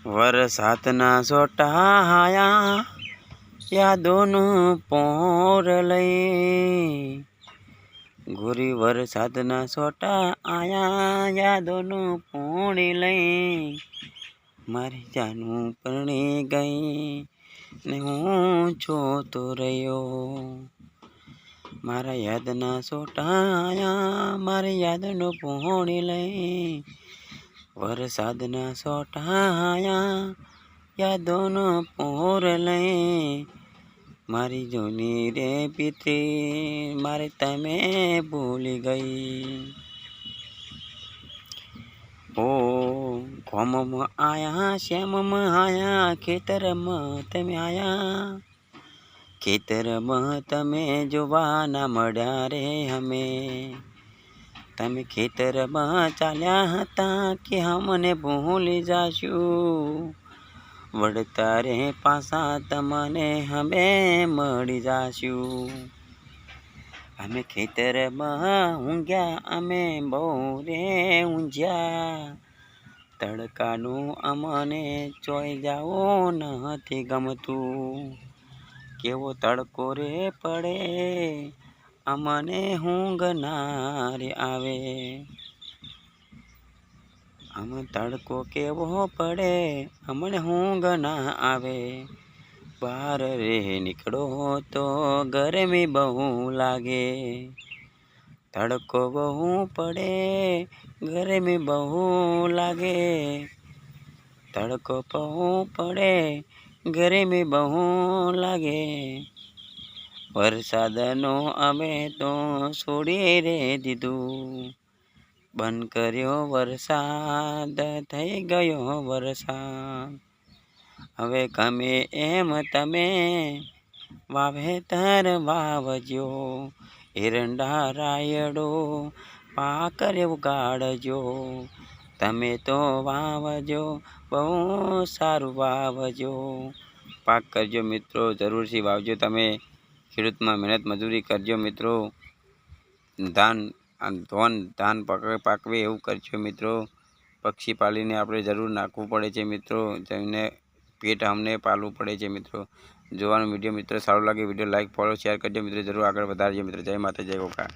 વરસાદના સોટા આયા યાદોનું પોર લઈ ગોરી વરસાદના સોટા આયા યાદોનું પોણી લઈ મારી જાનું પરણી ગઈ ને હું જોતો રહ્યો મારા યાદના સોટા આયા મારી યાદનું પોણી લઈ વરસાદના સોટા આયા યાદોનો પોર લઈ મારી જૂની રે પિતરી મારે તમે ભૂલી ગઈ ઓ ગોમમાં આયા શ્યામમાં આયા ખેતરમાં તમે આયા ખેતરમાં તમે જોવા ના મળ્યા રે અમે તમે ખેતરમાં ચાલ્યા હતા કે અમને ભૂલી જાશું વળતા રે પાછા તમને અમે મળી જાશું અમે ખેતરમાં ઊંઘ્યા અમે બહુ રે ઊંઝ્યા તડકાનું અમને ચોઈ જાઓ નથી ગમતું કેવો તડકો રે પડે અમને ઊંઘ ના રે આવે અમે તડકો કેવો પડે અમને ઊંઘ ના આવે બહાર રે નીકળો તો ગરમી બહુ લાગે તડકો બહુ પડે ગરમી બહુ લાગે તડકો બહુ પડે ગરમી બહુ લાગે વરસાદનો અમે તો છોડી રે દીધું બંધ કર્યો વરસાદ થઈ ગયો વરસાદ હવે ગમે એમ તમે વાવેતર વાવજો એરંડા રાયડો પાક ઉગાડજો તમે તો વાવજો બહુ સારું વાવજો પાક કરજો મિત્રો જરૂરથી વાવજો તમે ખેડૂતમાં મહેનત મજૂરી કરજો મિત્રો ધાન પાકવે એવું કરજો મિત્રો પક્ષી પાલીને આપણે જરૂર નાખવું પડે છે મિત્રો જેમને પેટ અમને પાલવું પડે છે મિત્રો જોવાનો વિડીયો મિત્રો સારો લાગે વિડીયો લાઈક ફોલો શેર કરજો મિત્રો જરૂર આગળ વધારજો મિત્રો જય માતા જય ગોકા।